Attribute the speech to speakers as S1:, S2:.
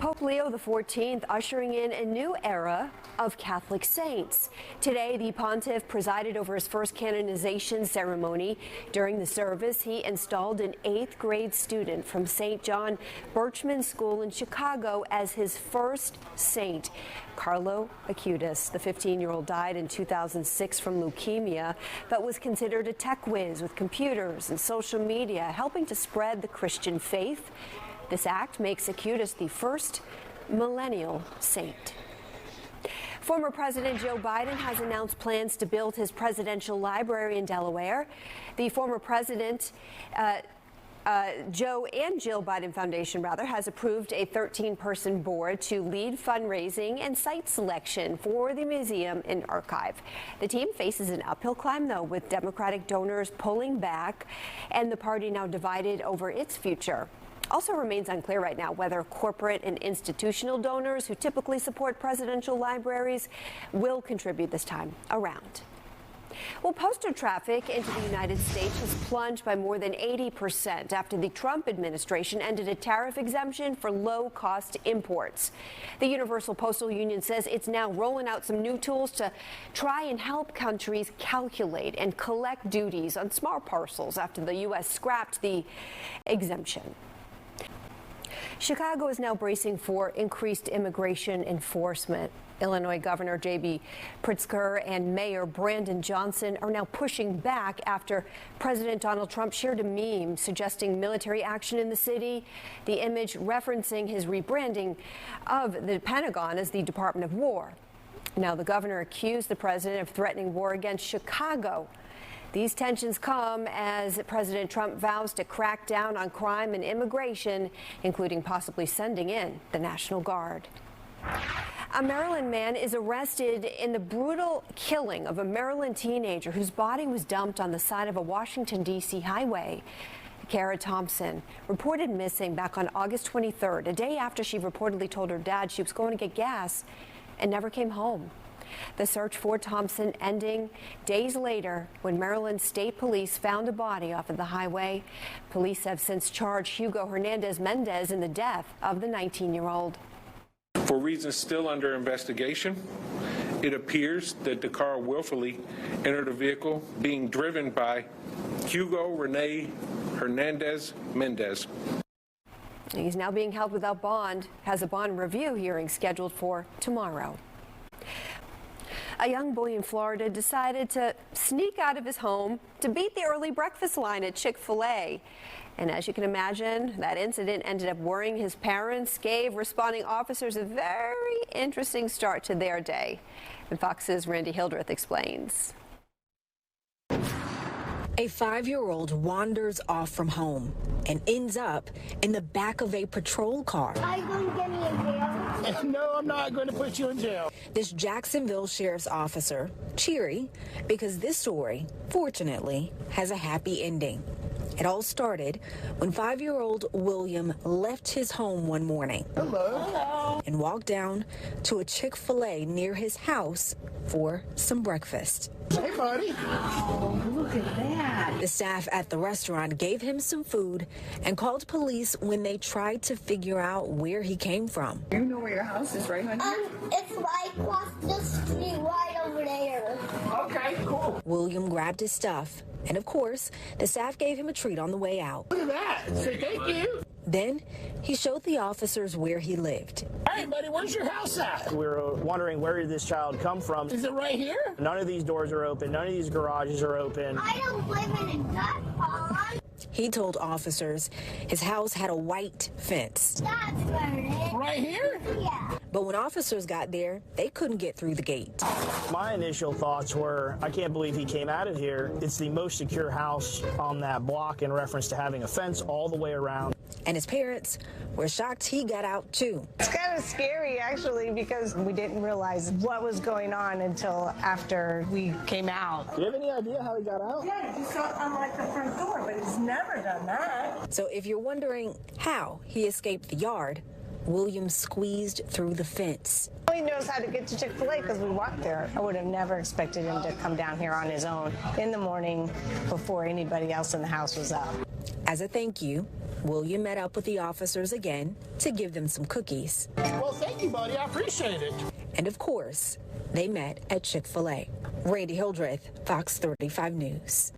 S1: Pope Leo XIV ushering in a new era of Catholic saints. Today, the pontiff presided over his first canonization ceremony. During the service, he installed an 8th grade student from St. John Birchman School in Chicago as his first saint. Carlo Acutis, the 15-year-old, died in 2006 from leukemia, but was considered a tech whiz with computers and social media, helping to spread the Christian faith. This act makes Acutis the first millennial saint. Former President Joe Biden has announced plans to build his presidential library in Delaware. The former president, Joe and Jill Biden Foundation, has approved a 13-person board to lead fundraising and site selection for the museum and archive. The team faces an uphill climb, though, with Democratic donors pulling back and the party now divided over its future. Also remains unclear right now whether corporate and institutional donors who typically support presidential libraries will contribute this time around. Well, postal traffic into the United States has plunged by more than 80% after the Trump administration ended a tariff exemption for low-cost imports. The Universal Postal Union says it's now rolling out some new tools to try and help countries calculate and collect duties on small parcels after the U.S. scrapped the exemption. Chicago is now bracing for increased immigration enforcement. Illinois Governor J.B. Pritzker and Mayor Brandon Johnson are now pushing back after President Donald Trump shared a meme suggesting military action in the city, the image referencing his rebranding of the Pentagon as the Department of War. Now, the governor accused the president of threatening war against Chicago. These tensions come as President Trump vows to crack down on crime and immigration, including possibly sending in the National Guard. A Maryland man is arrested in the brutal killing of a Maryland teenager whose body was dumped on the side of a Washington, D.C. highway. Kara Thompson reported missing back on August 23rd, a day after she reportedly told her dad she was going to get gas and never came home. The search for Thompson ending days later when Maryland State Police found a body off of the highway. Police have since charged Hugo Hernandez-Mendez in the death of the 19-year-old.
S2: For reasons still under investigation, it appears that the car willfully entered a vehicle being driven by Hugo Rene Hernandez-Mendez.
S1: He's now being held without bond, has a bond review hearing scheduled for tomorrow. A young boy in Florida decided to sneak out of his home to beat the early breakfast line at Chick-fil-a. And as you can imagine, that incident ended up worrying his parents, gave responding officers a very interesting start to their day. And Fox's Randy Hildreth explains.
S3: A 5-year-old wanders off from home and ends up in the back of a patrol car.
S4: Are you going to get me in jail?
S5: No, I'm not going to put you in jail.
S3: This Jacksonville sheriff's officer, cheery, because this story, fortunately, has a happy ending. It all started when 5-year-old William left his home one morning.
S5: Hello.
S3: And walked down to a Chick-fil-a near his house for some breakfast.
S5: Hey, buddy.
S4: Oh, look at that.
S3: The staff at the restaurant gave him some food and called police when they tried to figure out where he came from.
S6: You know where your house is, right, honey?
S4: It's right across the street, right over there.
S5: Okay, cool.
S3: William grabbed his stuff, and of course, the staff gave him a treat on the way out.
S5: Look at that. Say thank you.
S3: Then he showed the officers where he lived.
S5: Hey, buddy, where's your house at?
S7: We were wondering where did this child come from.
S5: Is it right here?
S7: None of these doors are open. None of these garages are open.
S4: I don't live in a duck pond.
S3: He told officers his house had a white fence.
S4: That's where it is.
S5: Right here?
S4: Yeah.
S3: But when officers got there, they couldn't get through the gate.
S7: My initial thoughts were, I can't believe he came out of here. It's the most secure house on that block in reference to having a fence all the way around.
S3: And his parents were shocked he got out, too.
S8: It's kind of scary, actually, because we didn't realize what was going on until after we came out.
S7: Do you have any idea how he got out?
S8: Yeah, he saw it unlike the front door, but he's never done that.
S3: So if you're wondering how he escaped the yard, William squeezed through the fence.
S8: He knows how to get to Chick-fil-A because we walked there. I would have never expected him to come down here on his own in the morning before anybody else in the house was up.
S3: As a thank you, William met up with the officers again to give them some cookies.
S5: Well, thank you, buddy. I appreciate it.
S3: And of course, they met at Chick-fil-A. Randy Hildreth, Fox 35 News.